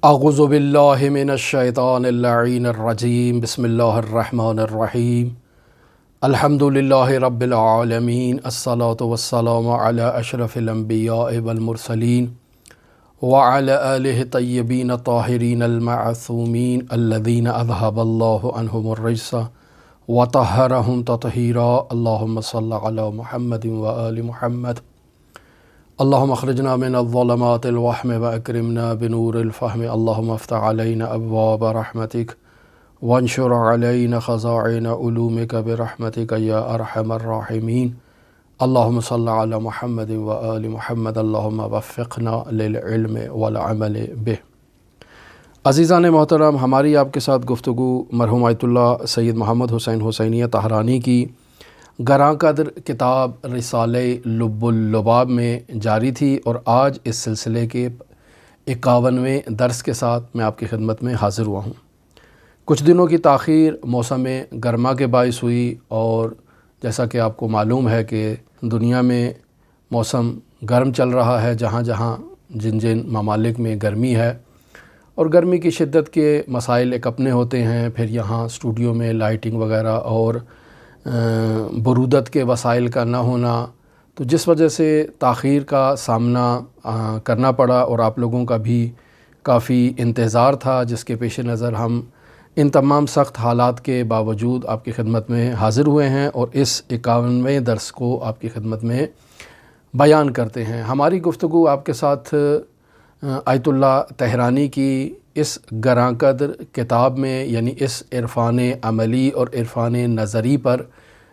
اعوذ باللہ من الشیطان اللعین الرجیم بسم اللہ الرحمن الرحیم الحمد للہ رب العالمین الصلاة والسلام علی اشرف الانبیاء والمرسلین وعلی آلہ طیبین الطاہرین المعصومین الذین اذہب اللہ عنہم الرجس وطہرہم تطہیرا اللہم صل علی محمد وآل محمد اللہم اخرجنا من الظلمات الوہم واکرمنا بنور الفہم اللہم افتح علینا ابواب رحمتک وانشر علینا خزائن علومک برحمتک یا ارحم الراحمین اللہم صل علی محمد وآل محمد اللہم وفقنا للعلم والعمل بہ۔ عزیزان محترم، ہماری آپ کے ساتھ گفتگو مرحوم آیت اللہ سید محمد حسین حسینیہ طہرانی کی گراں قدر کتاب رسالہ لب اللباب میں جاری تھی، اور آج اس سلسلے کے 51ویں درس کے ساتھ میں آپ کی خدمت میں حاضر ہوا ہوں۔ کچھ دنوں کی تاخیر موسم گرما کے باعث ہوئی، اور جیسا کہ آپ کو معلوم ہے کہ دنیا میں موسم گرم چل رہا ہے، جہاں جہاں جن جن ممالک میں گرمی ہے، اور گرمی کی شدت کے مسائل ایک اپنے ہوتے ہیں، پھر یہاں اسٹوڈیو میں لائٹنگ وغیرہ اور برودت کے وسائل کا نہ ہونا، تو جس وجہ سے تاخیر کا سامنا کرنا پڑا، اور آپ لوگوں کا بھی کافی انتظار تھا، جس کے پیش نظر ہم ان تمام سخت حالات کے باوجود آپ کی خدمت میں حاضر ہوئے ہیں اور اس 51ویں درس کو آپ کی خدمت میں بیان کرتے ہیں۔ ہماری گفتگو آپ کے ساتھ آیت اللہ طہرانی کی اس گراں قدر کتاب میں، یعنی اس عرفان عملی اور عرفان نظری پر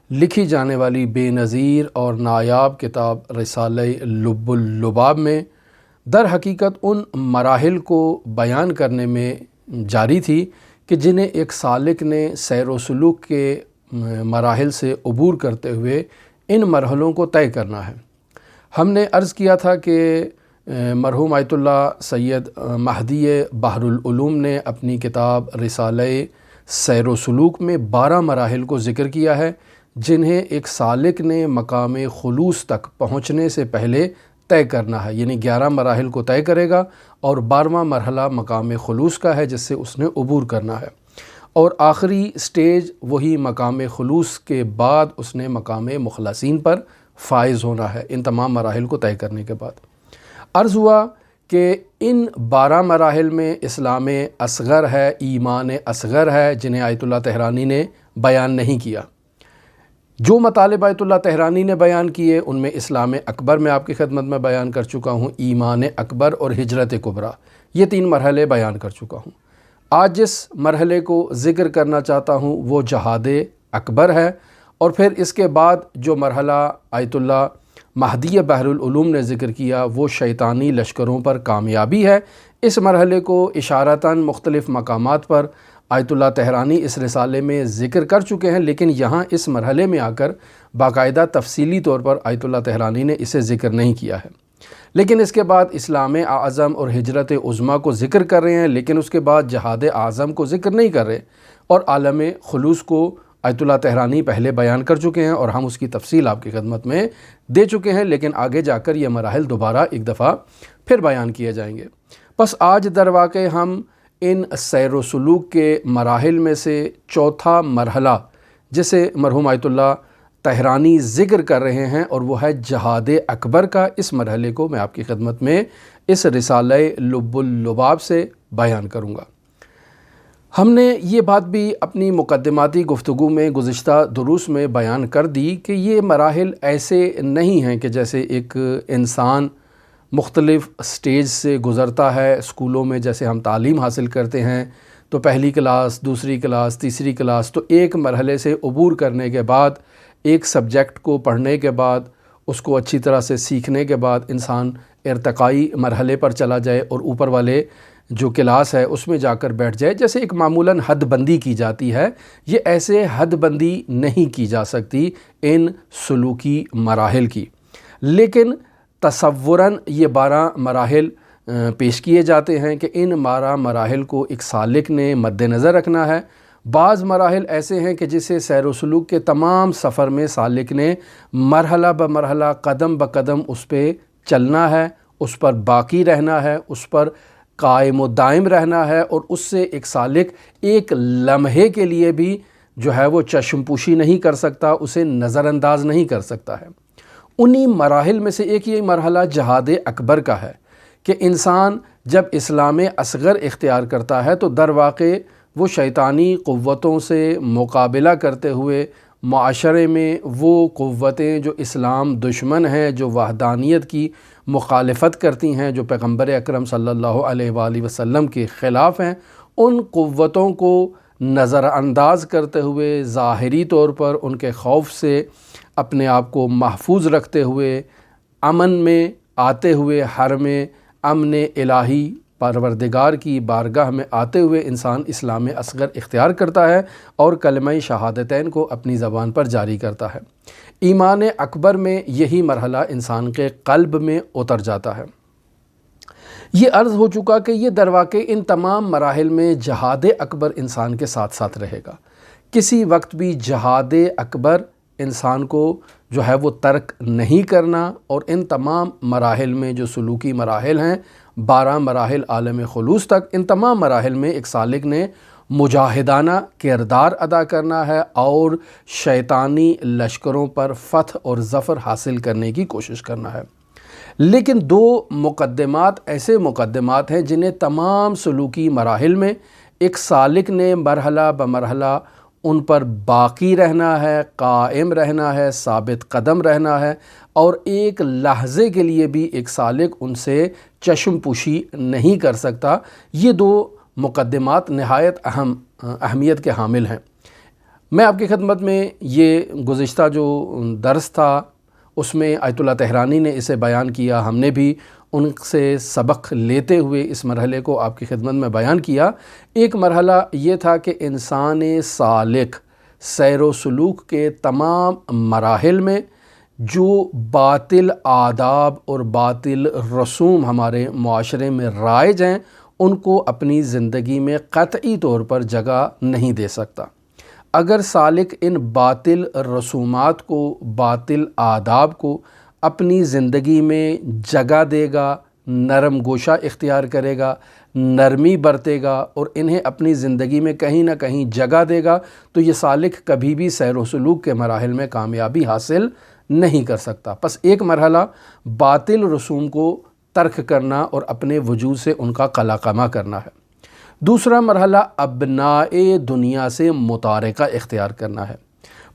لکھی جانے والی بے نظیر اور نایاب کتاب رسالہ لب اللباب میں در حقیقت ان مراحل کو بیان کرنے میں جاری تھی کہ جنہیں ایک سالک نے سیر و سلوک کے مراحل سے عبور کرتے ہوئے ان مرحلوں کو طے کرنا ہے۔ ہم نے عرض کیا تھا کہ مرحوم آیت اللہ سید مہدی بحر العلوم نے اپنی کتاب رسالہ سیر و سلوک میں 12 مراحل کو ذکر کیا ہے، جنہیں ایک سالک نے مقام خلوص تک پہنچنے سے پہلے طے کرنا ہے، یعنی 11 مراحل کو طے کرے گا، اور 12واں مرحلہ مقام خلوص کا ہے جس سے اس نے عبور کرنا ہے، اور آخری سٹیج وہی مقام خلوص کے بعد اس نے مقام مخلصین پر فائز ہونا ہے، ان تمام مراحل کو طے کرنے کے بعد۔ عرض ہوا کہ ان 12 مراحل میں اسلام اصغر ہے، ایمان اصغر ہے، جنہیں آیت اللہ طہرانی نے بیان نہیں کیا۔ جو مطالب آیت اللہ طہرانی نے بیان کیے ان میں اسلام اکبر میں آپ کی خدمت میں بیان کر چکا ہوں، ایمان اکبر اور ہجرت کبریٰ، یہ 3 مرحلے بیان کر چکا ہوں۔ آج جس مرحلے کو ذکر کرنا چاہتا ہوں وہ جہاد اکبر ہے، اور پھر اس کے بعد جو مرحلہ آیت اللہ مہدی بحر العلوم نے ذکر کیا وہ شیطانی لشکروں پر کامیابی ہے۔ اس مرحلے کو اشارتاً مختلف مقامات پر آیت اللہ طہرانی اس رسالے میں ذکر کر چکے ہیں، لیکن یہاں اس مرحلے میں آ کر باقاعدہ تفصیلی طور پر آیت اللہ طہرانی نے اسے ذکر نہیں کیا ہے۔ لیکن اس کے بعد اسلام اعظم اور ہجرت عظمیٰ کو ذکر کر رہے ہیں، لیکن اس کے بعد جہاد اعظم کو ذکر نہیں کر رہے، اور عالم خلوص کو آیت اللہ طہرانی پہلے بیان کر چکے ہیں، اور ہم اس کی تفصیل آپ کی خدمت میں دے چکے ہیں، لیکن آگے جا کر یہ مراحل دوبارہ ایک دفعہ پھر بیان کیے جائیں گے۔ بس آج در واقع ہم ان سیر و سلوک کے مراحل میں سے چوتھا مرحلہ جسے مرحوم آیت اللہ طہرانی ذکر کر رہے ہیں، اور وہ ہے جہاد اکبر کا، اس مرحلے کو میں آپ کی خدمت میں اس رسالہ لب اللباب سے بیان کروں گا۔ ہم نے یہ بات بھی اپنی مقدماتی گفتگو میں گزشتہ دروس میں بیان کر دی کہ یہ مراحل ایسے نہیں ہیں کہ جیسے ایک انسان مختلف سٹیج سے گزرتا ہے۔ اسکولوں میں جیسے ہم تعلیم حاصل کرتے ہیں تو پہلی کلاس، دوسری کلاس، تیسری کلاس، تو ایک مرحلے سے عبور کرنے کے بعد، ایک سبجیکٹ کو پڑھنے کے بعد، اس کو اچھی طرح سے سیکھنے کے بعد انسان ارتقائی مرحلے پر چلا جائے اور اوپر والے جو کلاس ہے اس میں جا کر بیٹھ جائے، جیسے ایک معمولاً حد بندی کی جاتی ہے، یہ ایسے حد بندی نہیں کی جا سکتی ان سلوکی مراحل کی، لیکن تصوراً یہ 12 مراحل پیش کیے جاتے ہیں کہ ان 12 مراحل کو ایک سالک نے مد نظر رکھنا ہے۔ بعض مراحل ایسے ہیں کہ جسے سیر و سلوک کے تمام سفر میں سالک نے مرحلہ بمرحلہ قدم بقدم اس پہ چلنا ہے، اس پر باقی رہنا ہے، اس پر قائم و دائم رہنا ہے، اور اس سے ایک سالک ایک لمحے کے لیے بھی جو ہے وہ چشم پوشی نہیں کر سکتا، اسے نظر انداز نہیں کر سکتا ہے۔ انہی مراحل میں سے ایک یہ مرحلہ جہاد اکبر کا ہے کہ انسان جب اسلام اصغر اختیار کرتا ہے تو در واقع وہ شیطانی قوتوں سے مقابلہ کرتے ہوئے معاشرے میں وہ قوتیں جو اسلام دشمن ہیں، جو وحدانیت کی مخالفت کرتی ہیں، جو پیغمبر اکرم صلی اللہ علیہ وآلہ وسلم کے خلاف ہیں، ان قوتوں کو نظر انداز کرتے ہوئے ظاہری طور پر ان کے خوف سے اپنے آپ کو محفوظ رکھتے ہوئے، امن میں آتے ہوئے، حرم امن الہی پروردگار کی بارگاہ میں آتے ہوئے انسان اسلام اصغر اختیار کرتا ہے اور کلمہ شہادتین کو اپنی زبان پر جاری کرتا ہے۔ ایمان اکبر میں یہی مرحلہ انسان کے قلب میں اتر جاتا ہے۔ یہ عرض ہو چکا کہ یہ در واقع ان تمام مراحل میں جہاد اکبر انسان کے ساتھ ساتھ رہے گا۔ کسی وقت بھی جہاد اکبر انسان کو جو ہے وہ ترک نہیں کرنا، اور ان تمام مراحل میں جو سلوکی مراحل ہیں، 12 مراحل عالم خلوص تک، ان تمام مراحل میں ایک سالک نے مجاہدانہ کردار ادا کرنا ہے اور شیطانی لشکروں پر فتح اور ظفر حاصل کرنے کی کوشش کرنا ہے۔ لیکن 2 مقدمات ایسے مقدمات ہیں جنہیں تمام سلوکی مراحل میں ایک سالک نے مرحلہ بمرحلہ ان پر باقی رہنا ہے، قائم رہنا ہے، ثابت قدم رہنا ہے، اور ایک لحظے کے لیے بھی ایک سالک ان سے چشم پوشی نہیں کر سکتا۔ یہ 2 مقدمات نہایت اہمیت کے حامل ہیں۔ میں آپ کی خدمت میں یہ گزشتہ جو درس تھا اس میں آیت اللہ طہرانی نے اسے بیان کیا، ہم نے بھی ان سے سبق لیتے ہوئے اس مرحلے کو آپ کی خدمت میں بیان کیا۔ ایک مرحلہ یہ تھا کہ انسان سالک سیر و سلوک کے تمام مراحل میں جو باطل آداب اور باطل رسوم ہمارے معاشرے میں رائج ہیں ان کو اپنی زندگی میں قطعی طور پر جگہ نہیں دے سکتا۔ اگر سالک ان باطل رسومات کو، باطل آداب کو اپنی زندگی میں جگہ دے گا، نرم گوشہ اختیار کرے گا، نرمی برتے گا اور انہیں اپنی زندگی میں کہیں نہ کہیں جگہ دے گا، تو یہ سالک کبھی بھی سیر و سلوک کے مراحل میں کامیابی حاصل نہیں کر سکتا۔ پس ایک مرحلہ باطل رسوم کو ترک کرنا اور اپنے وجود سے ان کا قلاقمہ کرنا ہے۔ دوسرا مرحلہ ابنائے دنیا سے متارکہ اختیار کرنا ہے۔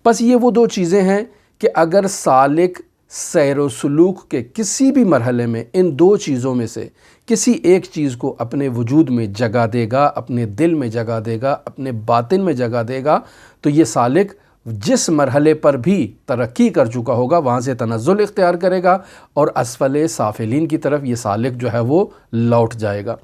پس یہ وہ 2 چیزیں ہیں کہ اگر سالک سیر و سلوک کے کسی بھی مرحلے میں ان 2 چیزوں میں سے کسی ایک چیز کو اپنے وجود میں جگہ دے گا، اپنے دل میں جگہ دے گا، اپنے باطن میں جگہ دے گا، تو یہ سالک جس مرحلے پر بھی ترقی کر چکا ہوگا وہاں سے تنزل اختیار کرے گا اور اسفل سافلین کی طرف یہ سالک جو ہے وہ لوٹ جائے گا۔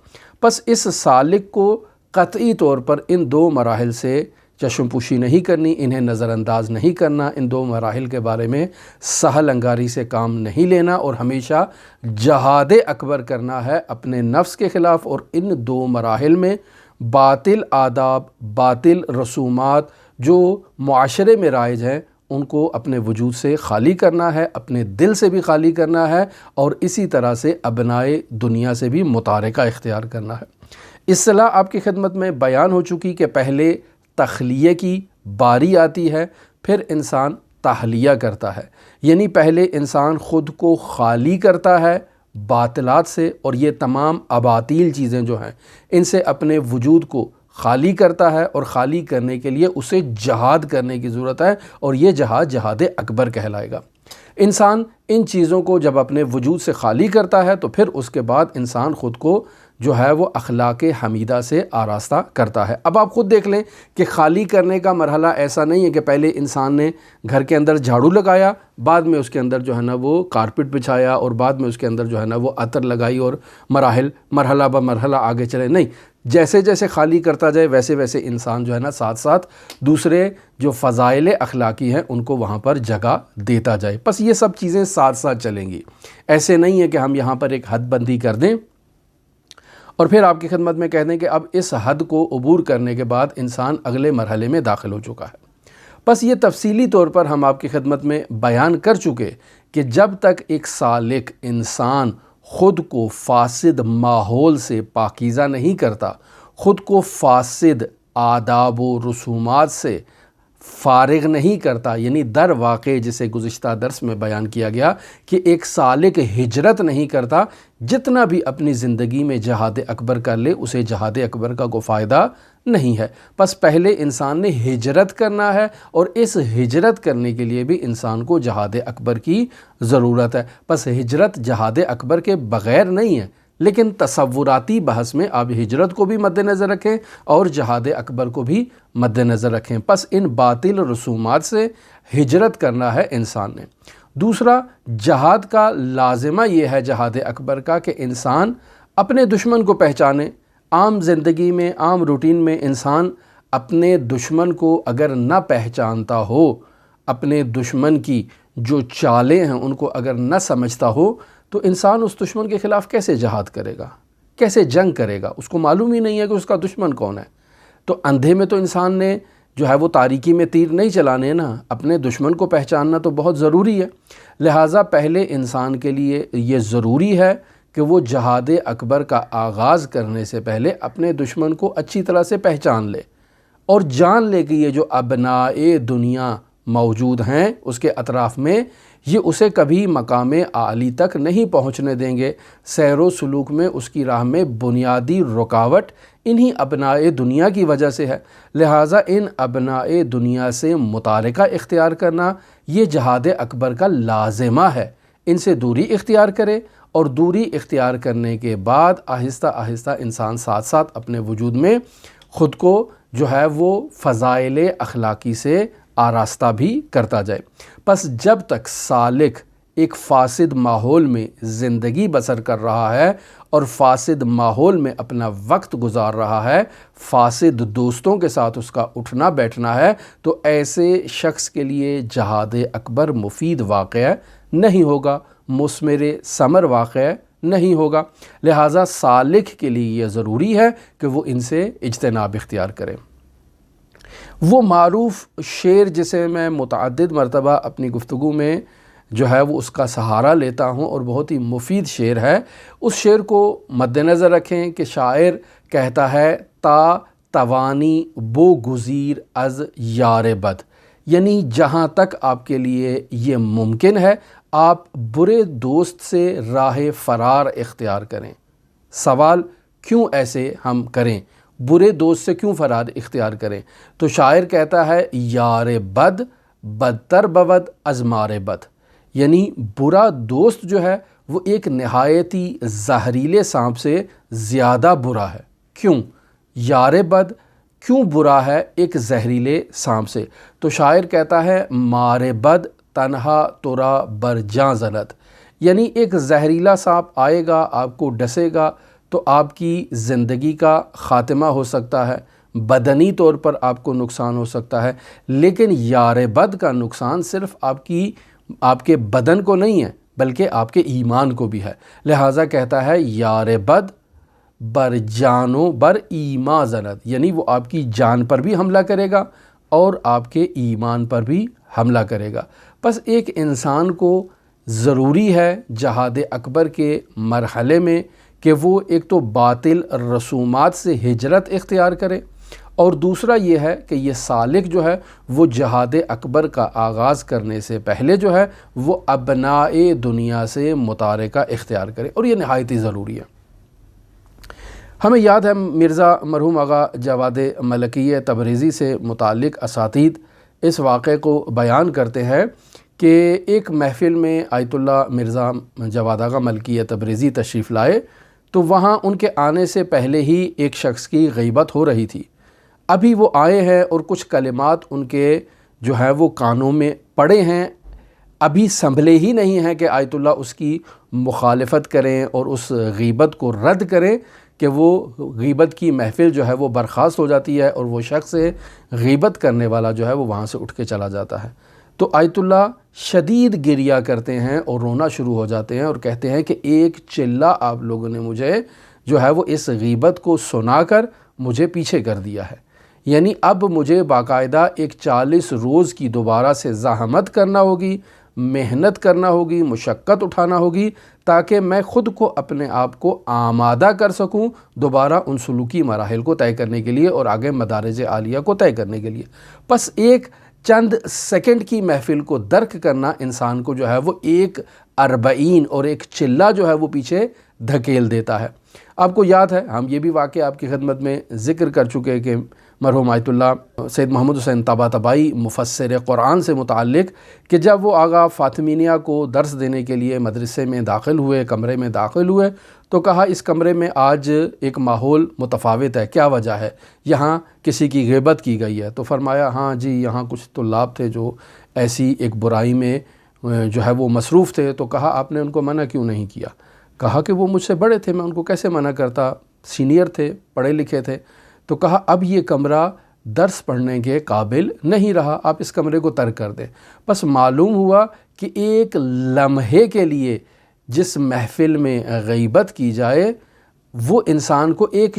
پس اس سالک کو قطعی طور پر ان 2 مراحل سے چشم پوشی نہیں کرنی، انہیں نظر انداز نہیں کرنا، ان 2 مراحل کے بارے میں سہل انگاری سے کام نہیں لینا اور ہمیشہ جہاد اکبر کرنا ہے اپنے نفس کے خلاف، اور ان 2 مراحل میں باطل آداب، باطل رسومات جو معاشرے میں رائج ہیں ان کو اپنے وجود سے خالی کرنا ہے، اپنے دل سے بھی خالی کرنا ہے، اور اسی طرح سے ابنائے دنیا سے بھی متارکہ اختیار کرنا ہے۔ اصطلاح آپ کی خدمت میں بیان ہو چکی کہ پہلے تخلیہ کی باری آتی ہے، پھر انسان تحلیہ کرتا ہے، یعنی پہلے انسان خود کو خالی کرتا ہے باطلات سے، اور یہ تمام اباطیل چیزیں جو ہیں ان سے اپنے وجود کو خالی کرتا ہے، اور خالی کرنے کے لیے اسے جہاد کرنے کی ضرورت ہے، اور یہ جہاد اکبر کہلائے گا۔ انسان ان چیزوں کو جب اپنے وجود سے خالی کرتا ہے تو پھر اس کے بعد انسان خود کو جو ہے وہ اخلاق حمیدہ سے آراستہ کرتا ہے۔ اب آپ خود دیکھ لیں کہ خالی کرنے کا مرحلہ ایسا نہیں ہے کہ پہلے انسان نے گھر کے اندر جھاڑو لگایا، بعد میں اس کے اندر جو ہے نا وہ کارپٹ بچھایا، اور بعد میں اس کے اندر جو ہے نا وہ عطر لگائی اور مرحلہ بمرحلہ آگے چلے۔ نہیں، جیسے جیسے خالی کرتا جائے ویسے ویسے انسان جو ہے نا ساتھ ساتھ دوسرے جو فضائل اخلاقی ہیں ان کو وہاں پر جگہ دیتا جائے۔ بس یہ سب چیزیں ساتھ ساتھ چلیں گی، ایسے نہیں ہے کہ ہم یہاں پر ایک حد بندی کر دیں اور پھر آپ کی خدمت میں کہہ دیں کہ اب اس حد کو عبور کرنے کے بعد انسان اگلے مرحلے میں داخل ہو چکا ہے۔ بس یہ تفصیلی طور پر ہم آپ کی خدمت میں بیان کر چکے کہ جب تک ایک سالک انسان خود کو فاسد ماحول سے پاکیزہ نہیں کرتا، خود کو فاسد آداب و رسومات سے فارغ نہیں کرتا، یعنی در واقع جسے گزشتہ درس میں بیان کیا گیا کہ ایک سالک ہجرت نہیں کرتا، جتنا بھی اپنی زندگی میں جہاد اکبر کر لے اسے جہاد اکبر کا کوئی فائدہ نہیں ہے۔ پس پہلے انسان نے ہجرت کرنا ہے، اور اس ہجرت کرنے کے لیے بھی انسان کو جہاد اکبر کی ضرورت ہے۔ پس ہجرت جہاد اکبر کے بغیر نہیں ہے، لیکن تصوراتی بحث میں آپ ہجرت کو بھی مد نظر رکھیں اور جہاد اکبر کو بھی مد نظر رکھیں۔ پس ان باطل رسومات سے ہجرت کرنا ہے انسان نے۔ دوسرا، جہاد کا لازمہ یہ ہے جہاد اکبر کا کہ انسان اپنے دشمن کو پہچانے۔ عام زندگی میں، عام روٹین میں انسان اپنے دشمن کو اگر نہ پہچانتا ہو، اپنے دشمن کی جو چالیں ہیں ان کو اگر نہ سمجھتا ہو، تو انسان اس دشمن کے خلاف کیسے جہاد کرے گا، کیسے جنگ کرے گا؟ اس کو معلوم ہی نہیں ہے کہ اس کا دشمن کون ہے۔ تو اندھے میں تو انسان نے جو ہے وہ تاریکی میں تیر نہیں چلانے نا، اپنے دشمن کو پہچاننا تو بہت ضروری ہے۔ لہٰذا پہلے انسان کے لیے یہ ضروری ہے کہ وہ جہاد اکبر کا آغاز کرنے سے پہلے اپنے دشمن کو اچھی طرح سے پہچان لے، اور جان لے کہ یہ جو ابنائے دنیا موجود ہیں اس کے اطراف میں، یہ اسے کبھی مقام عالی تک نہیں پہنچنے دیں گے۔ سیر و سلوک میں اس کی راہ میں بنیادی رکاوٹ انہی ابنائے دنیا کی وجہ سے ہے۔ لہٰذا ان ابنائے دنیا سے متارکہ اختیار کرنا یہ جہاد اکبر کا لازمہ ہے۔ ان سے دوری اختیار کرے، اور دوری اختیار کرنے کے بعد آہستہ آہستہ انسان ساتھ ساتھ اپنے وجود میں خود کو جو ہے وہ فضائل اخلاقی سے آراستہ بھی کرتا جائے۔ پس جب تک سالک ایک فاسد ماحول میں زندگی بسر کر رہا ہے اور فاسد ماحول میں اپنا وقت گزار رہا ہے، فاسد دوستوں کے ساتھ اس کا اٹھنا بیٹھنا ہے، تو ایسے شخص کے لیے جہاد اکبر مفید واقعہ نہیں ہوگا، مثمر ثمر واقعہ نہیں ہوگا۔ لہٰذا سالک کے لیے یہ ضروری ہے کہ وہ ان سے اجتناب اختیار کرے۔ وہ معروف شعر جسے میں متعدد مرتبہ اپنی گفتگو میں جو ہے وہ اس کا سہارا لیتا ہوں اور بہت ہی مفید شعر ہے، اس شعر کو مد نظر رکھیں کہ شاعر کہتا ہے تا توانی بو گزیر از یار بد، یعنی جہاں تک آپ کے لیے یہ ممکن ہے آپ برے دوست سے راہ فرار اختیار کریں۔ سوال کیوں ایسے ہم کریں؟ برے دوست سے کیوں فرار اختیار کریں؟ تو شاعر کہتا ہے یار بد بدتر بود از مار بد، یعنی برا دوست جو ہے وہ ایک نہایتی زہریلے سانپ سے زیادہ برا ہے۔ کیوں؟ یار بد کیوں برا ہے ایک زہریلے سانپ سے؟ تو شاعر کہتا ہے مار بد تنہا ترا بر جاں زند، یعنی ایک زہریلا سانپ آئے گا، آپ کو ڈسے گا تو آپ کی زندگی کا خاتمہ ہو سکتا ہے، بدنی طور پر آپ کو نقصان ہو سکتا ہے، لیکن یار بد کا نقصان صرف آپ کے بدن کو نہیں ہے بلکہ آپ کے ایمان کو بھی ہے۔ لہٰذا کہتا ہے یار بد بر جانو بر ایمان زند، یعنی وہ آپ کی جان پر بھی حملہ کرے گا اور آپ کے ایمان پر بھی حملہ کرے گا۔ پس ایک انسان کو ضروری ہے جہاد اکبر کے مرحلے میں کہ وہ ایک تو باطل رسومات سے ہجرت اختیار کرے، اور دوسرا یہ ہے کہ یہ سالک جو ہے وہ جہاد اکبر کا آغاز کرنے سے پہلے جو ہے وہ ابنائے دنیا سے متارکہ اختیار کرے، اور یہ نہایت ہی ضروری ہے۔ ہمیں یاد ہے مرزا مرحوم آغا جواد ملکی تبریزی سے متعلق اساتید اس واقعے کو بیان کرتے ہیں کہ ایک محفل میں آیت اللہ مرزا جواد آغا ملکی تبریزی تشریف لائے، تو وہاں ان کے آنے سے پہلے ہی ایک شخص کی غیبت ہو رہی تھی۔ ابھی وہ آئے ہیں اور کچھ کلمات ان کے جو ہے وہ کانوں میں پڑے ہیں، ابھی سنبھلے ہی نہیں ہیں کہ آیت اللہ اس کی مخالفت کریں اور اس غیبت کو رد کریں، کہ وہ غیبت کی محفل جو ہے وہ برخاست ہو جاتی ہے اور وہ شخص غیبت کرنے والا جو ہے وہ وہاں سے اٹھ کے چلا جاتا ہے۔ تو آیت اللہ شدید گریہ کرتے ہیں اور رونا شروع ہو جاتے ہیں اور کہتے ہیں کہ ایک چلہ آپ لوگوں نے مجھے جو ہے وہ اس غیبت کو سنا کر مجھے پیچھے کر دیا ہے، یعنی اب مجھے باقاعدہ ایک 40 روز کی دوبارہ سے زحمت کرنا ہوگی، محنت کرنا ہوگی، مشقت اٹھانا ہوگی، تاکہ میں خود کو اپنے آپ کو آمادہ کر سکوں دوبارہ ان سلوکی مراحل کو طے کرنے کے لیے اور آگے مدارج عالیہ کو طے کرنے کے لیے۔ بس ایک چند سیکنڈ کی محفل کو درک کرنا انسان کو جو ہے وہ 1:40 اور 1 چلہ جو ہے وہ پیچھے دھکیل دیتا ہے۔ آپ کو یاد ہے، ہم یہ بھی واقعہ آپ کی خدمت میں ذکر کر چکے کہ مرحوم آیت اللہ سید محمد حسین طباطبائی مفسر قرآن سے متعلق کہ جب وہ آغا فاطمیہ کو درس دینے کے لیے مدرسے میں داخل ہوئے، کمرے میں داخل ہوئے، تو کہا اس کمرے میں آج ایک ماحول متفاوت ہے، کیا وجہ ہے؟ یہاں کسی کی غیبت کی گئی ہے۔ تو فرمایا ہاں جی، یہاں کچھ طلاب تھے جو ایسی ایک برائی میں جو ہے وہ مصروف تھے۔ تو کہا آپ نے ان کو منع کیوں نہیں کیا؟ کہا کہ وہ مجھ سے بڑے تھے، میں ان کو کیسے منع کرتا، سینئر تھے، پڑھے لکھے تھے۔ تو کہا اب یہ کمرہ درس پڑھنے کے قابل نہیں رہا، آپ اس کمرے کو ترک کر دیں۔ بس معلوم ہوا کہ ایک لمحے کے لیے جس محفل میں غیبت کی جائے وہ انسان کو ایک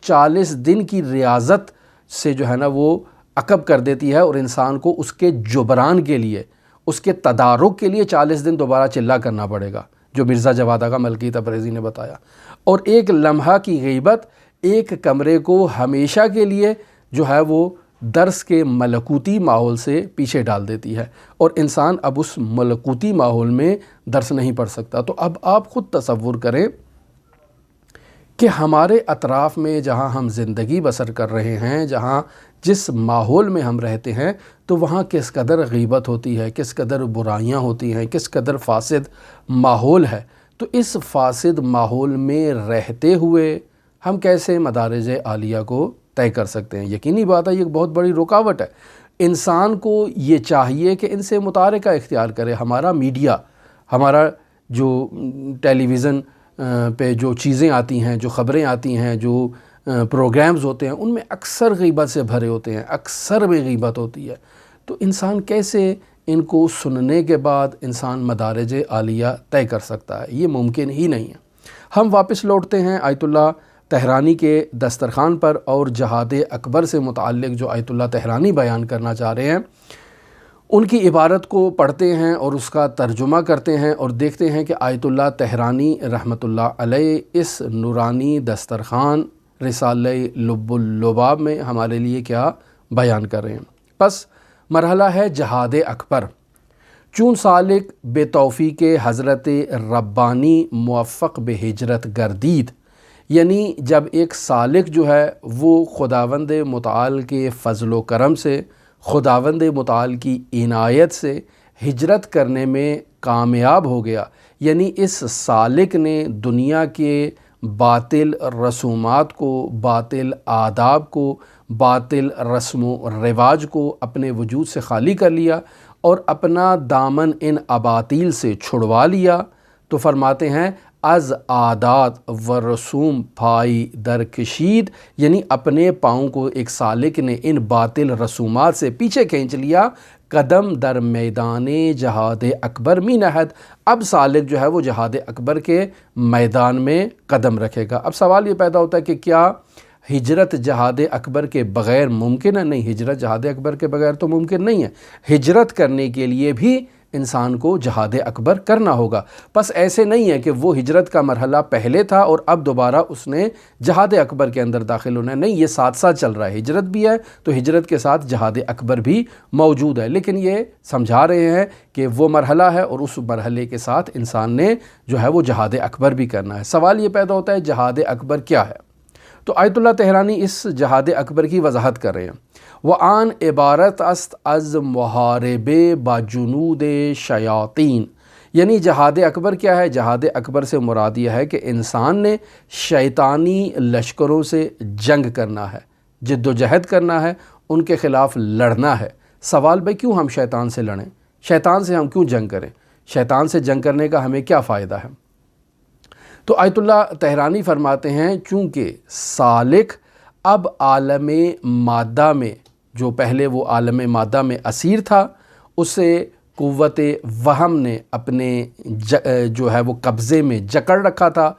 40 دن کی ریاضت سے جو ہے نا وہ عقب کر دیتی ہے، اور انسان کو اس کے جبران کے لیے، اس کے تدارک کے لیے 40 دن دوبارہ چلہ کرنا پڑے گا، جو مرزا جواد آغا ملکی تبریزی نے بتایا۔ اور ایک لمحہ کی غیبت ایک کمرے کو ہمیشہ کے لیے جو ہے وہ درس کے ملکوتی ماحول سے پیچھے ڈال دیتی ہے، اور انسان اب اس ملکوتی ماحول میں درس نہیں پڑھ سکتا۔ تو اب آپ خود تصور کریں کہ ہمارے اطراف میں جہاں ہم زندگی بسر کر رہے ہیں، جہاں جس ماحول میں ہم رہتے ہیں، تو وہاں کس قدر غیبت ہوتی ہے، کس قدر برائیاں ہوتی ہیں، کس قدر فاسد ماحول ہے۔ تو اس فاسد ماحول میں رہتے ہوئے ہم کیسے مدارج عالیہ کو طے کر سکتے ہیں؟ یقینی بات ہے یہ بہت بڑی رکاوٹ ہے۔ انسان کو یہ چاہیے کہ ان سے متارکہ اختیار کرے۔ ہمارا میڈیا، ہمارا جو ٹیلی ویژن پہ جو چیزیں آتی ہیں، جو خبریں آتی ہیں، جو پروگرامز ہوتے ہیں، ان میں اکثر غیبت سے بھرے ہوتے ہیں، اکثر میں غیبت ہوتی ہے۔ تو انسان کیسے ان کو سننے کے بعد انسان مدارج عالیہ طے کر سکتا ہے؟ یہ ممکن ہی نہیں ہے۔ ہم واپس لوٹتے ہیں آیت اللہ طحرانی کے دسترخوان پر، اور جہاد اکبر سے متعلق جو آیت اللہ طحرانی بیان کرنا چاہ رہے ہیں ان کی عبارت کو پڑھتے ہیں اور اس کا ترجمہ کرتے ہیں، اور دیکھتے ہیں کہ آیت اللہ طحرانی رحمۃ اللہ علیہ اس نورانی دسترخوان رسالہ لب اللباب میں ہمارے لیے کیا بیان کر رہے ہیں۔ پس مرحلہ ہے جہاد اکبر۔ چون سالک بے توفیق حضرت ربانی موفق بے ہجرت گردید، یعنی جب ایک سالک جو ہے وہ خداوند متعال کے فضل و کرم سے، خداوند متعال کی عنایت سے ہجرت کرنے میں کامیاب ہو گیا، یعنی اس سالک نے دنیا کے باطل رسومات کو، باطل آداب کو، باطل رسم و رواج کو اپنے وجود سے خالی کر لیا اور اپنا دامن ان اباطیل سے چھڑوا لیا، تو فرماتے ہیں از عادات و رسوم پائی در کشید، یعنی اپنے پاؤں کو ایک سالک نے ان باطل رسومات سے پیچھے کھینچ لیا، قدم در میدان جہاد اکبر می نہد، اب سالک جو ہے وہ جہاد اکبر کے میدان میں قدم رکھے گا۔ اب سوال یہ پیدا ہوتا ہے کہ کیا ہجرت جہاد اکبر کے بغیر ممکن ہے؟ نہیں، ہجرت جہاد اکبر کے بغیر تو ممکن نہیں ہے۔ ہجرت کرنے کے لیے بھی انسان کو جہاد اکبر کرنا ہوگا۔ بس ایسے نہیں ہے کہ وہ ہجرت کا مرحلہ پہلے تھا اور اب دوبارہ اس نے جہاد اکبر کے اندر داخل ہونا ہے، نہیں، یہ ساتھ ساتھ چل رہا ہے۔ ہجرت بھی ہے تو ہجرت کے ساتھ جہاد اکبر بھی موجود ہے، لیکن یہ سمجھا رہے ہیں کہ وہ مرحلہ ہے اور اس مرحلے کے ساتھ انسان نے جو ہے وہ جہاد اکبر بھی کرنا ہے۔ سوال یہ پیدا ہوتا ہے جہاد اکبر کیا ہے؟ تو آیت اللہ طحرانی اس جہاد اکبر کی وضاحت کر رہے ہیں۔ وآن عبارت است از محاربے با جنود شیاطین، یعنی جہاد اکبر کیا ہے؟ جہاد اکبر سے مراد یہ ہے کہ انسان نے شیطانی لشکروں سے جنگ کرنا ہے، جد و جہد کرنا ہے، ان کے خلاف لڑنا ہے۔ سوال بھائی کیوں ہم شیطان سے لڑیں؟ شیطان سے ہم کیوں جنگ کریں؟ شیطان سے جنگ کرنے کا ہمیں کیا فائدہ ہے؟ تو آیت اللہ طحرانی فرماتے ہیں چونکہ سالک اب عالم مادہ میں، جو پہلے وہ عالم مادہ میں اسیر تھا، اسے قوت وہم نے اپنے جو ہے وہ قبضے میں جکڑ رکھا تھا،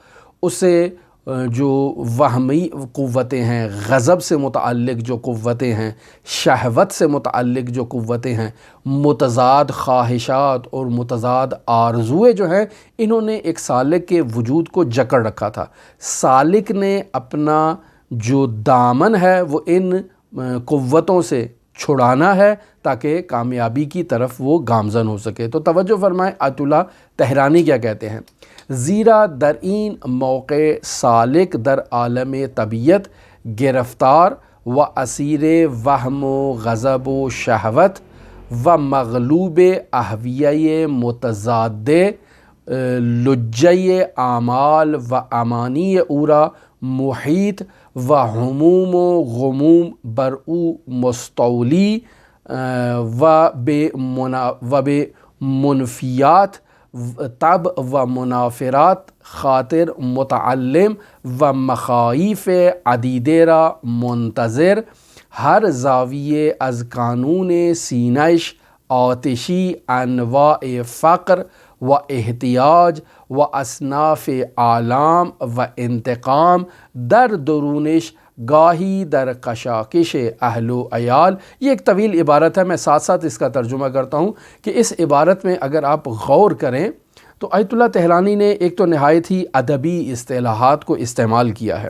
اسے جو وہمی قوتیں ہیں، غضب سے متعلق جو قوتیں ہیں، شہوت سے متعلق جو قوتیں ہیں، متضاد خواہشات اور متضاد آرزوئیں جو ہیں، انہوں نے ایک سالک کے وجود کو جکڑ رکھا تھا۔ سالک نے اپنا جو دامن ہے وہ ان قوتوں سے چھڑانا ہے تاکہ کامیابی کی طرف وہ گامزن ہو سکے۔ تو توجہ فرمائیں آیت اللہ طحرانی کیا کہتے ہیں، زیرا در این موقع سالک در عالم طبیعت گرفتار و اسیر وہم و غضب و شہوت و مغلوب اہویہ متضاد لجّہ اعمال و امانی اورا محیط و ہموم و غموم بر او مستولی و بے منفیات تب و منافرات خاطر متعلم و مخائف عدیدہ را منتظر ہر زاویے از قانون سینش آتشی انواع فقر و احتیاج و اصناف آلام و انتقام در درونش گاہی در کشاکش اہل و عیال۔ یہ ایک طویل عبارت ہے، میں ساتھ ساتھ اس کا ترجمہ کرتا ہوں کہ اس عبارت میں اگر آپ غور کریں تو آیت اللہ طحرانی نے ایک تو نہایت ہی ادبی اصطلاحات کو استعمال کیا ہے،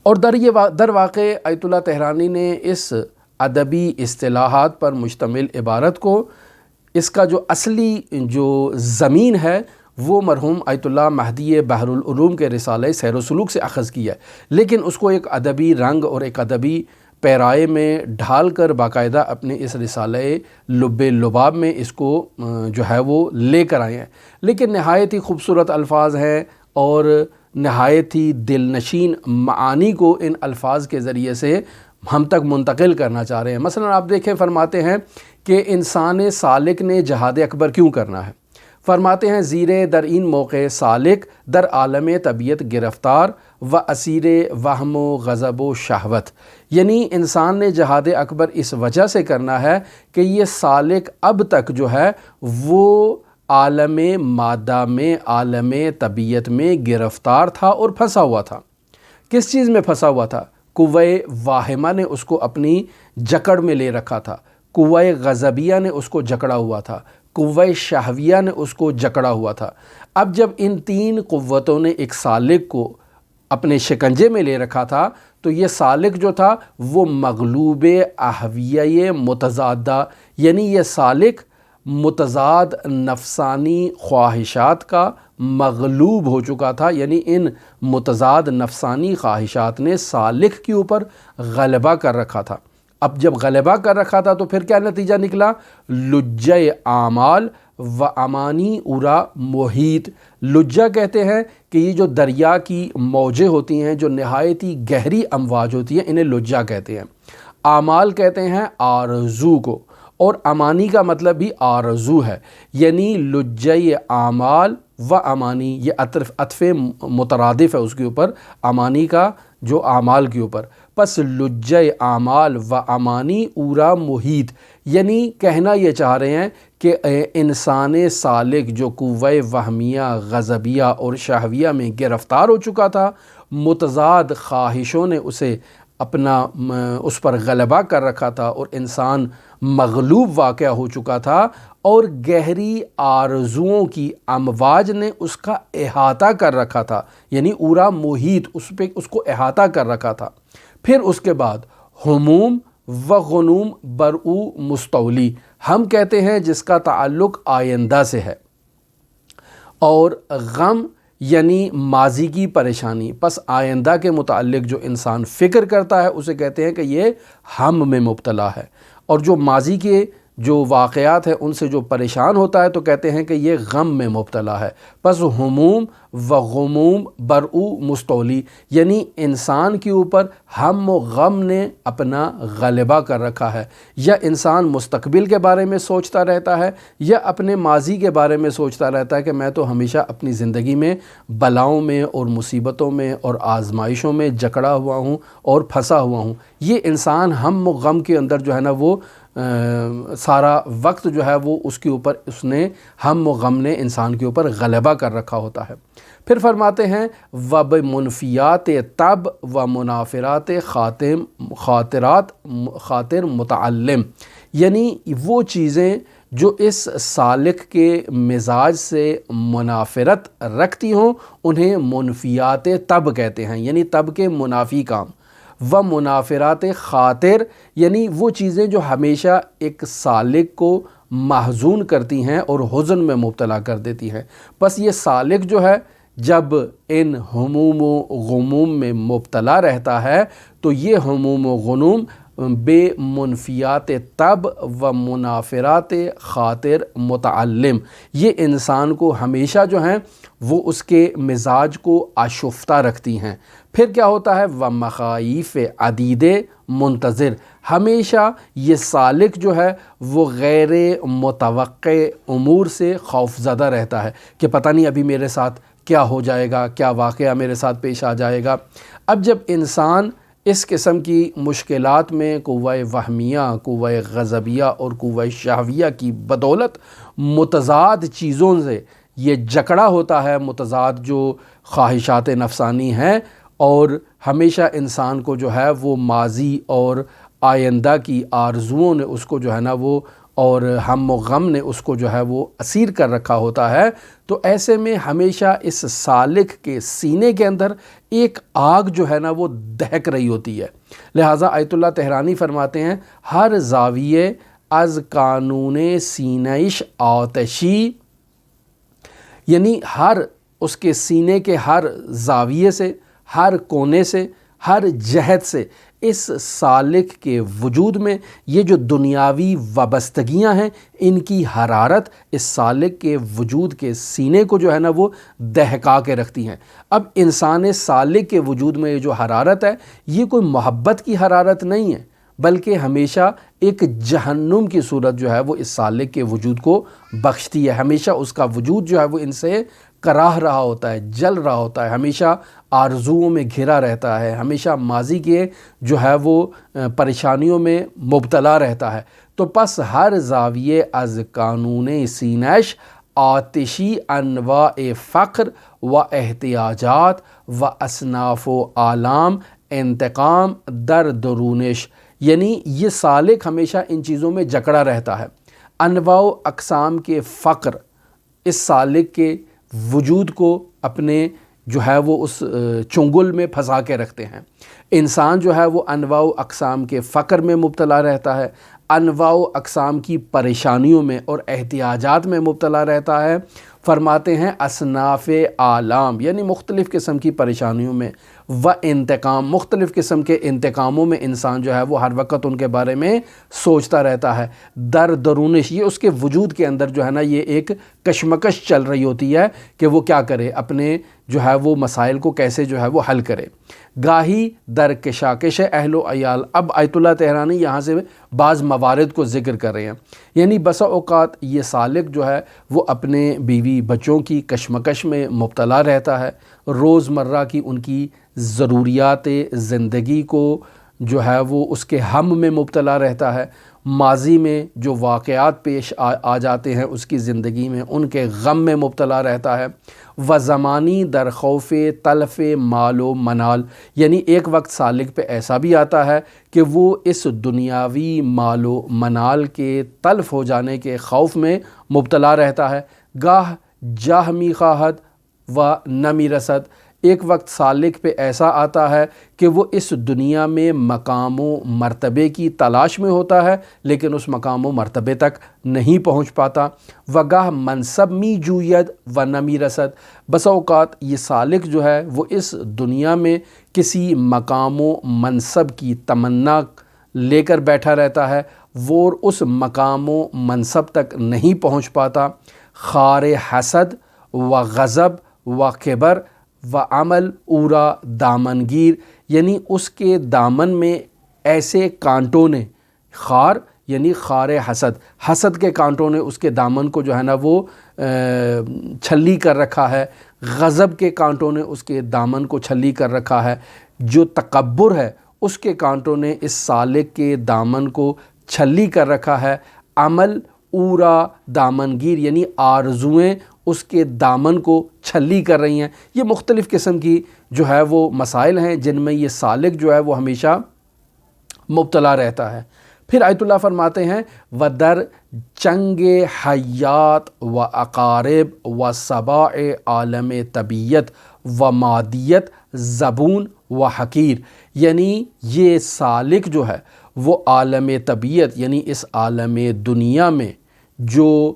اور در واقع آیت اللہ طحرانی نے اس ادبی اصطلاحات پر مشتمل عبارت کو، اس کا جو اصلی جو زمین ہے وہ مرحوم آیت اللہ مہدی بحر العلوم کے رسالہ سیر و سلوک سے اخذ کیا ہے، لیکن اس کو ایک ادبی رنگ اور ایک ادبی پیرائے میں ڈھال کر باقاعدہ اپنے اس رسالہ لب لباب میں اس کو جو ہے وہ لے کر آئے ہیں۔ لیکن نہایت ہی خوبصورت الفاظ ہیں اور نہایت ہی دل نشین معانی کو ان الفاظ کے ذریعے سے ہم تک منتقل کرنا چاہ رہے ہیں۔ مثلا آپ دیکھیں، فرماتے ہیں کہ انسان سالک نے جہاد اکبر کیوں کرنا ہے؟ فرماتے ہیں زیر در این موقع سالک در عالم طبیعت گرفتار و اسیر وہم و غضب و شہوت، یعنی انسان نے جہاد اکبر اس وجہ سے کرنا ہے کہ یہ سالک اب تک جو ہے وہ عالم مادہ میں، عالم طبیعت میں گرفتار تھا اور پھنسا ہوا تھا۔ کس چیز میں پھنسا ہوا تھا؟ قوہ واہمہ نے اس کو اپنی جکڑ میں لے رکھا تھا، قوہ غضبیہ نے اس کو جکڑا ہوا تھا، قوہ شہویہ نے اس کو جکڑا ہوا تھا۔ اب جب ان تین قوتوں نے ایک سالک کو اپنے شکنجے میں لے رکھا تھا تو یہ سالک جو تھا وہ مغلوب اہویہ متضادہ، یعنی یہ سالک متضاد نفسانی خواہشات کا مغلوب ہو چکا تھا، یعنی ان متضاد نفسانی خواہشات نے سالک کے اوپر غلبہ کر رکھا تھا۔ اب جب غلبہ کر رکھا تھا تو پھر کیا نتیجہ نکلا؟ لجّہ اعمال و امانی اورا محیط۔ لجّہ کہتے ہیں کہ یہ جو دریا کی موجیں ہوتی ہیں، جو نہایت ہی گہری امواج ہوتی ہیں، انہیں لجّہ کہتے ہیں۔ اعمال کہتے ہیں آرزو کو، اور امانی کا مطلب بھی آرزو ہے، یعنی لجّہ اعمال و امانی، یہ عطف مترادف ہے اس کے اوپر، امانی کا جو اعمال کے اوپر۔ پس لجّہ اعمال و امانی اورا محیط، یعنی کہنا یہ چاہ رہے ہیں کہ انسان سالک جو قوہ وہمیہ، غضبیہ اور شہویہ میں گرفتار ہو چکا تھا، متضاد خواہشوں نے اسے اس پر غلبہ کر رکھا تھا اور انسان مغلوب واقع ہو چکا تھا، اور گہری آرزوؤں کی امواج نے اس کا احاطہ کر رکھا تھا، یعنی اورا محیط، اس کو احاطہ کر رکھا تھا۔ پھر اس کے بعد ہموم و غنوم برعو مستولی، ہم کہتے ہیں جس کا تعلق آئندہ سے ہے، اور غم یعنی ماضی کی پریشانی، پس آئندہ کے متعلق جو انسان فکر کرتا ہے اسے کہتے ہیں کہ یہ ہم میں مبتلا ہے، اور جو ماضی کے جو واقعات ہیں ان سے جو پریشان ہوتا ہے تو کہتے ہیں کہ یہ غم میں مبتلا ہے۔ پس ہموم و غموم برعو مستولی، یعنی انسان کے اوپر ہم و غم نے اپنا غلبہ کر رکھا ہے، یا انسان مستقبل کے بارے میں سوچتا رہتا ہے یا اپنے ماضی کے بارے میں سوچتا رہتا ہے کہ میں تو ہمیشہ اپنی زندگی میں بلاؤں میں اور مصیبتوں میں اور آزمائشوں میں جکڑا ہوا ہوں اور پھنسا ہوا ہوں۔ یہ انسان ہم و غم کے اندر جو ہے نا وہ سارا وقت جو ہے وہ اس کے اوپر اس نے ہم و غم نے انسان کے اوپر غلبہ کر رکھا ہوتا ہے۔ پھر فرماتے ہیں وَبِمُنْفِيَاتِ طَب وَمُنَافِرَاتِ خاطر متعلم، یعنی وہ چیزیں جو اس سالک کے مزاج سے منافرت رکھتی ہوں انہیں منفیات طب کہتے ہیں، یعنی طب کے منافی کام۔ و منافرات خاطر، یعنی وہ چیزیں جو ہمیشہ ایک سالک کو محزون کرتی ہیں اور حزن میں مبتلا کر دیتی ہیں۔ بس یہ سالک جو ہے جب ان ہموم و غموم میں مبتلا رہتا ہے تو یہ ہموم و غموم بے منفیات طب و منافرات خاطر متعلم، یہ انسان کو ہمیشہ جو ہیں وہ اس کے مزاج کو آشفتہ رکھتی ہیں۔ پھر کیا ہوتا ہے ومخائف عدید منتظر، ہمیشہ یہ سالک جو ہے وہ غیر متوقع امور سے خوف زدہ رہتا ہے کہ پتہ نہیں ابھی میرے ساتھ کیا ہو جائے گا، کیا واقعہ میرے ساتھ پیش آ جائے گا۔ اب جب انسان اس قسم کی مشکلات میں قوہ وہمیہ، قوہ غضبیہ اور قوہ شہویہ کی بدولت متضاد چیزوں سے یہ جکڑا ہوتا ہے، متضاد جو خواہشات نفسانی ہیں، اور ہمیشہ انسان کو جو ہے وہ ماضی اور آئندہ کی آرزوؤں نے اس کو جو ہے نا وہ اور ہم و غم نے اس کو جو ہے وہ اسیر کر رکھا ہوتا ہے، تو ایسے میں ہمیشہ اس سالک کے سینے کے اندر ایک آگ جو ہے نا وہ دہک رہی ہوتی ہے۔ لہٰذا آیت اللہ تہرانی فرماتے ہیں ہر زاویے از قانون سینہش آتشی، یعنی ہر اس کے سینے کے ہر زاویے سے، ہر کونے سے، ہر جہت سے اس سالک کے وجود میں یہ جو دنیاوی وابستگیاں ہیں ان کی حرارت اس سالک کے وجود کے سینے کو جو ہے نا وہ دہکا کے رکھتی ہیں۔ اب انسان سالک کے وجود میں یہ جو حرارت ہے یہ کوئی محبت کی حرارت نہیں ہے، بلکہ ہمیشہ ایک جہنم کی صورت جو ہے وہ اس سالک کے وجود کو بخشتی ہے۔ ہمیشہ اس کا وجود جو ہے وہ ان سے کراہ رہا ہوتا ہے، جل رہا ہوتا ہے، ہمیشہ آرزوؤں میں گھرا رہتا ہے، ہمیشہ ماضی کے جو ہے وہ پریشانیوں میں مبتلا رہتا ہے۔ تو پس ہر زاویے از قانون سینہش آتشی انواع فقر و احتیاجات و اصناف و آلام انتقام در درونش، یعنی یہ سالک ہمیشہ ان چیزوں میں جکڑا رہتا ہے۔ انواع و اقسام کے فقر اس سالک کے وجود کو اپنے جو ہے وہ اس چنگل میں پھنسا کے رکھتے ہیں۔ انسان جو ہے وہ انواع و اقسام کے فقر میں مبتلا رہتا ہے، انواع و اقسام کی پریشانیوں میں اور احتیاجات میں مبتلا رہتا ہے۔ فرماتے ہیں اصناف آلام، یعنی مختلف قسم کی پریشانیوں میں، و انتقام، مختلف قسم کے انتقاموں میں انسان جو ہے وہ ہر وقت ان کے بارے میں سوچتا رہتا ہے۔ در درونش، یہ اس کے وجود کے اندر جو ہے نا یہ ایک کشمکش چل رہی ہوتی ہے کہ وہ کیا کرے، اپنے جو ہے وہ مسائل کو کیسے جو ہے وہ حل کرے۔ گاہی در کشاکش اہل و عیال، اب آیت اللہ تہرانی یہاں سے بعض موارد کو ذکر کر رہے ہیں، یعنی بسا اوقات یہ سالک جو ہے وہ اپنے بیوی بچوں کی کشمکش میں مبتلا رہتا ہے، روزمرہ کی ان کی ضروریات زندگی کو جو ہے وہ اس کے ہم میں مبتلا رہتا ہے، ماضی میں جو واقعات پیش آ جاتے ہیں اس کی زندگی میں ان کے غم میں مبتلا رہتا ہے۔ و زمانی در خوف تلف مال و منال، یعنی ایک وقت سالک پہ ایسا بھی آتا ہے کہ وہ اس دنیاوی مال و منال کے تلف ہو جانے کے خوف میں مبتلا رہتا ہے۔ گاہ جاہ می خواہد و نمی رسد، ایک وقت سالک پہ ایسا آتا ہے کہ وہ اس دنیا میں مقام و مرتبے کی تلاش میں ہوتا ہے لیکن اس مقام و مرتبے تک نہیں پہنچ پاتا۔ وگاہ منصب می جوید و نمی رسد، بس اوقات یہ سالک جو ہے وہ اس دنیا میں کسی مقام و منصب کی تمنا لے کر بیٹھا رہتا ہے، وہ اس مقام و منصب تک نہیں پہنچ پاتا۔ خار حسد و غضب و کبر و عمل اورا دامنگیر، یعنی اس کے دامن میں ایسے کانٹوں نے، خار یعنی خار حسد، حسد کے کانٹوں نے اس کے دامن کو جو ہے نا وہ چھلی کر رکھا ہے، غضب کے کانٹوں نے اس کے دامن کو چھلی کر رکھا ہے، جو تکبر ہے اس کے کانٹوں نے اس سالک کے دامن کو چھلی کر رکھا ہے، عمل اورا دامنگیر یعنی آرزوئیں اس کے دامن کو چھلی کر رہی ہیں۔ یہ مختلف قسم کی جو ہے وہ مسائل ہیں جن میں یہ سالک جو ہے وہ ہمیشہ مبتلا رہتا ہے۔ پھر آیت اللہ فرماتے ہیں وَدَر چنگ حیات و اقارب و سباع عالم طبیعت و مادیت زبون و حقیر، یعنی یہ سالک جو ہے وہ عالم طبیعت یعنی اس عالم دنیا میں جو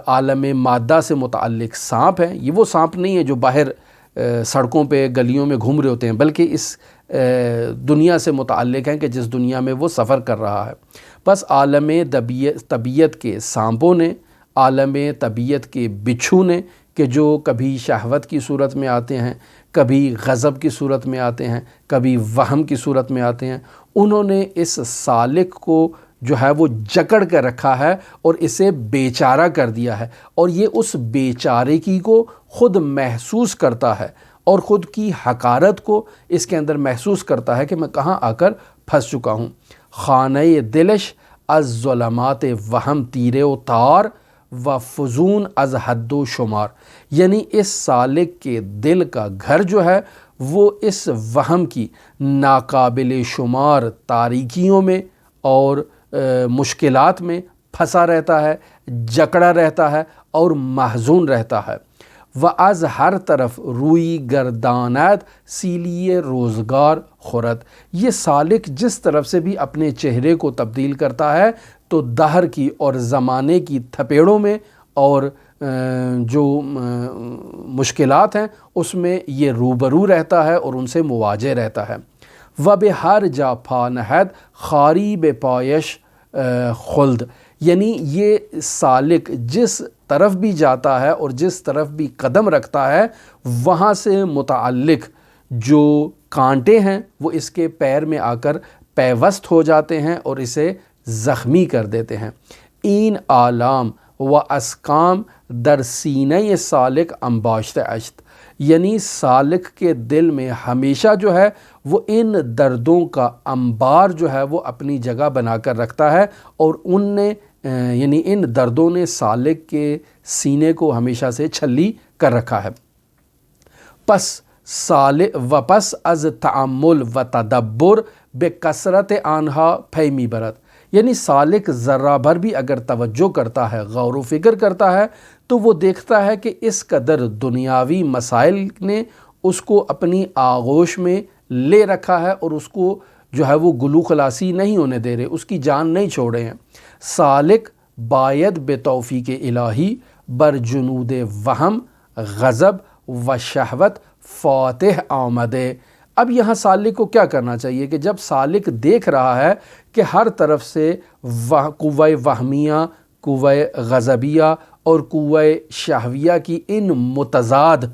عالم مادہ سے متعلق سانپ ہیں، یہ وہ سانپ نہیں ہے جو باہر سڑکوں پہ گلیوں میں گھوم رہے ہوتے ہیں، بلکہ اس دنیا سے متعلق ہیں کہ جس دنیا میں وہ سفر کر رہا ہے۔ بس عالم طبیعت کے سانپوں نے، عالم طبیعت کے بچھو نے کہ جو کبھی شہوت کی صورت میں آتے ہیں، کبھی غضب کی صورت میں آتے ہیں، کبھی وہم کی صورت میں آتے ہیں، انہوں نے اس سالک کو جو ہے وہ جکڑ کر رکھا ہے اور اسے بیچارہ کر دیا ہے، اور یہ اس بیچارگی کو خود محسوس کرتا ہے اور خود کی حقارت کو اس کے اندر محسوس کرتا ہے کہ میں کہاں آ کر پھنس چکا ہوں۔ خانہ دلش از ظلمات وہم تیرے و تار و فضون از حد و شمار، یعنی اس سالک کے دل کا گھر جو ہے وہ اس وہم کی ناقابل شمار تاریکیوں میں اور مشکلات میں پھنسا رہتا ہے، جکڑا رہتا ہے اور محزون رہتا ہے۔ و از ہر طرف روئی گردانت سیلی روزگار خورت، یہ سالک جس طرف سے بھی اپنے چہرے کو تبدیل کرتا ہے تو دہر کی اور زمانے کی تھپیڑوں میں اور جو مشکلات ہیں اس میں یہ روبرو رہتا ہے اور ان سے مواجہ رہتا ہے۔ و بے ہر جا پا نہد خاری بے پایش خلد، یعنی یہ سالک جس طرف بھی جاتا ہے اور جس طرف بھی قدم رکھتا ہے وہاں سے متعلق جو کانٹے ہیں وہ اس کے پیر میں آ کر پیوست ہو جاتے ہیں اور اسے زخمی کر دیتے ہیں۔ این آلام و اسکام در سینہ سالک انباشت اشت، یعنی سالک کے دل میں ہمیشہ جو ہے وہ ان دردوں کا انبار جو ہے وہ اپنی جگہ بنا کر رکھتا ہے، اور یعنی ان دردوں نے سالک کے سینے کو ہمیشہ سے چھلی کر رکھا ہے۔ پس از تعمل و تدبر بے کثرت آنہا پھیمی برت، یعنی سالک ذرہ بھر بھی اگر توجہ کرتا ہے، غور و فکر کرتا ہے، تو وہ دیکھتا ہے کہ اس قدر دنیاوی مسائل نے اس کو اپنی آغوش میں لے رکھا ہے اور اس کو جو ہے وہ گلو خلاصی نہیں ہونے دے رہے، اس کی جان نہیں چھوڑ رہے ہیں۔ سالک باید بے توفیق الہی بر جنود وہم غضب و شہوت فاتح آمدے۔ اب یہاں سالک کو کیا کرنا چاہیے کہ جب سالک دیکھ رہا ہے کہ ہر طرف سے قوہ وہمیہ، قوہ غضبیہ اور قوہ شہویہ کی ان متضاد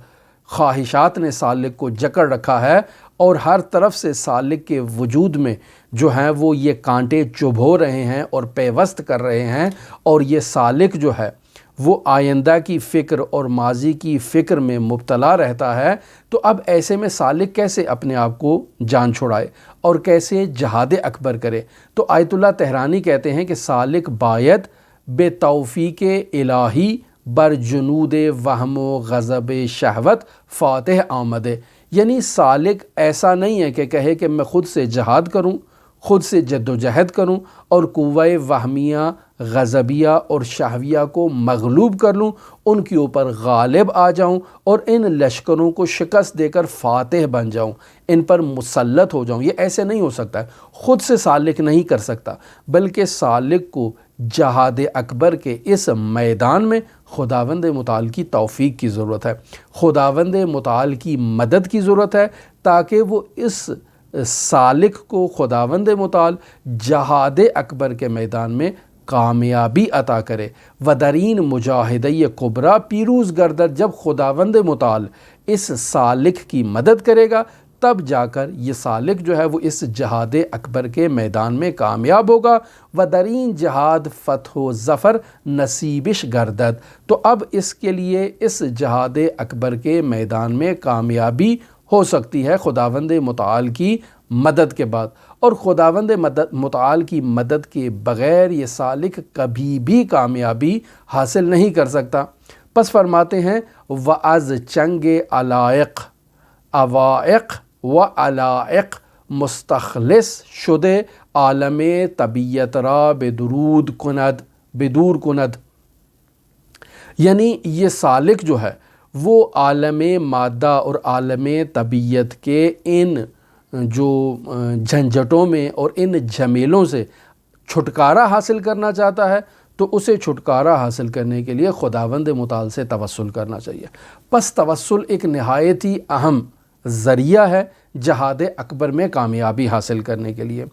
خواہشات نے سالک کو جکڑ رکھا ہے، اور ہر طرف سے سالک کے وجود میں جو ہیں وہ یہ کانٹے چبھو رہے ہیں اور پیوست کر رہے ہیں، اور یہ سالک جو ہے وہ آئندہ کی فکر اور ماضی کی فکر میں مبتلا رہتا ہے، تو اب ایسے میں سالک کیسے اپنے آپ کو جان چھڑائے اور کیسے جہاد اکبر کرے؟ تو آیت اللہ تہرانی کہتے ہیں کہ سالک باید بے توفیق الہی بر جنود وہم و غضب شہوت فاتح آمدے، یعنی سالک ایسا نہیں ہے کہ کہے کہ میں خود سے جہاد کروں، خود سے جد و جہد کروں اور قوہ وہمیہ، غضبیہ اور شہویہ کو مغلوب کر لوں، ان کے اوپر غالب آ جاؤں اور ان لشکروں کو شکست دے کر فاتح بن جاؤں، ان پر مسلط ہو جاؤں۔ یہ ایسے نہیں ہو سکتا ہے، خود سے سالک نہیں کر سکتا، بلکہ سالک کو جہاد اکبر کے اس میدان میں خداوند متعال کی توفیق کی ضرورت ہے، خداوند متعال کی مدد کی ضرورت ہے، تاکہ وہ اس سالک کو خداوند متعال جہاد اکبر کے میدان میں کامیابی عطا کرے۔ ودرین مجاہدی کبریٰ پیروز گردد، جب خداوند متعال اس سالک کی مدد کرے گا تب جا کر یہ سالک جو ہے وہ اس جہاد اکبر کے میدان میں کامیاب ہوگا۔ ودرین جہاد فتح و ظفر نصیبش گردد، تو اب اس کے لیے اس جہاد اکبر کے میدان میں کامیابی ہو سکتی ہے خداوند متعال کی مدد کے بعد، اور خداوند متعال کی مدد کے بغیر یہ سالک کبھی بھی کامیابی حاصل نہیں کر سکتا۔ پس فرماتے ہیں وَاَز چنگ علائق عوائق و علائق مستخلص شدے عالم طبیعت را بدور کند، یعنی یہ سالک جو ہے وہ عالم مادہ اور عالم طبیعت کے ان جو جھنجھٹوں میں اور ان جھمیلوں سے چھٹکارا حاصل کرنا چاہتا ہے تو اسے چھٹکارا حاصل کرنے کے لیے خداوند متعال سے توسل کرنا چاہیے۔ پس توسل ایک نہایت ہی اہم ذریعہ ہے جہاد اکبر میں کامیابی حاصل کرنے کے لیے۔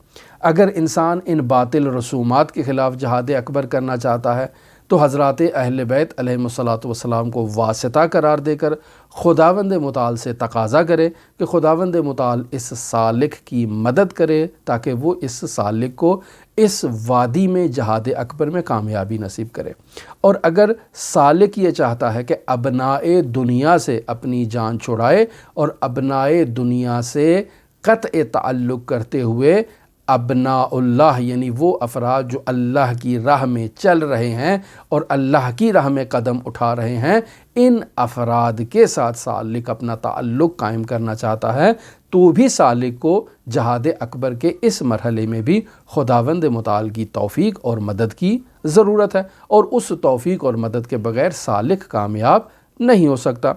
اگر انسان ان باطل رسومات کے خلاف جہاد اکبر کرنا چاہتا ہے تو حضرات اہل بیت علیہم السلام کو واسطہ قرار دے کر خداوند متعال سے تقاضا کرے کہ خداوند متعال اس سالک کی مدد کرے تاکہ وہ اس سالک کو اس وادی میں جہاد اکبر میں کامیابی نصیب کرے۔ اور اگر سالک یہ چاہتا ہے کہ ابنائے دنیا سے اپنی جان چھڑائے اور ابنائے دنیا سے قطع تعلق کرتے ہوئے ابناء اللہ یعنی وہ افراد جو اللہ کی راہ میں چل رہے ہیں اور اللہ کی راہ میں قدم اٹھا رہے ہیں، ان افراد کے ساتھ سالک اپنا تعلق قائم کرنا چاہتا ہے تو بھی سالک کو جہاد اکبر کے اس مرحلے میں بھی خداوند متعال کی توفیق اور مدد کی ضرورت ہے، اور اس توفیق اور مدد کے بغیر سالک کامیاب نہیں ہو سکتا۔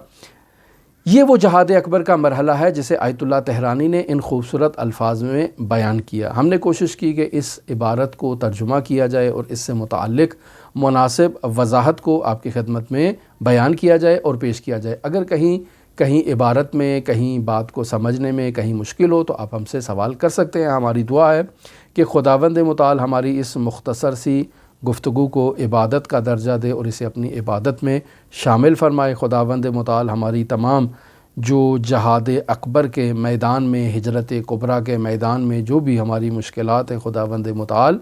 یہ وہ جہاد اکبر کا مرحلہ ہے جسے آیت اللہ تہرانی نے ان خوبصورت الفاظ میں بیان کیا۔ ہم نے کوشش کی کہ اس عبارت کو ترجمہ کیا جائے اور اس سے متعلق مناسب وضاحت کو آپ کی خدمت میں بیان کیا جائے اور پیش کیا جائے۔ اگر کہیں عبارت میں کہیں بات کو سمجھنے میں کہیں مشکل ہو تو آپ ہم سے سوال کر سکتے ہیں۔ ہماری دعا ہے کہ خداوند متعال ہماری اس مختصر سی گفتگو کو عبادت کا درجہ دے اور اسے اپنی عبادت میں شامل فرمائے۔ خداوند متعال ہماری تمام جو جہاد اکبر کے میدان میں، ہجرت کبریٰ کے میدان میں جو بھی ہماری مشکلات ہیں، خداوند متعال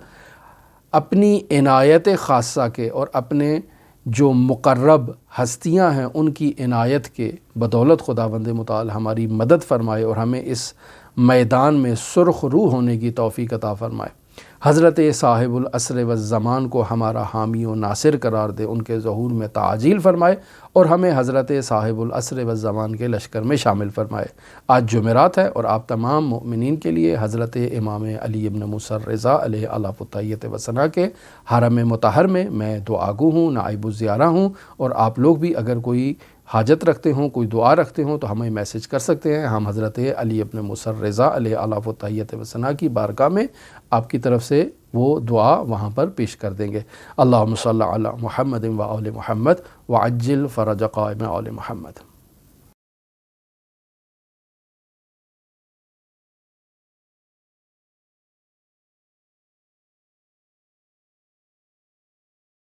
اپنی عنایت خاصہ کے اور اپنے جو مقرب ہستیاں ہیں ان کی عنایت کے بدولت خداوند متعال ہماری مدد فرمائے اور ہمیں اس میدان میں سرخ روح ہونے کی توفیق عطا فرمائے۔ حضرت صاحب العصر والزمان کو ہمارا حامی و ناصر قرار دے، ان کے ظہور میں تعجیل فرمائے اور ہمیں حضرت صاحب العصر والزمان کے لشکر میں شامل فرمائے۔ آج جمعرات ہے اور آپ تمام مؤمنین کے لیے حضرت امام علی ابن موسیٰ الرضا علیہ الاف الطیبۃ والثناء کے حرم مطہر میں دعا گو ہوں، نائب الزیارہ ہوں، اور آپ لوگ بھی اگر کوئی حاجت رکھتے ہوں، کوئی دعا رکھتے ہوں تو ہمیں میسج کر سکتے ہیں۔ ہم حضرت علی ابن موسیٰ الرضا علیہ الاف الطیبۃ والثناء کی بارگاہ میں آپ کی طرف سے وہ دعا وہاں پر پیش کر دیں گے۔ اللہم صلی علی محمد و آل محمد وعجل فرج قائم آل محمد۔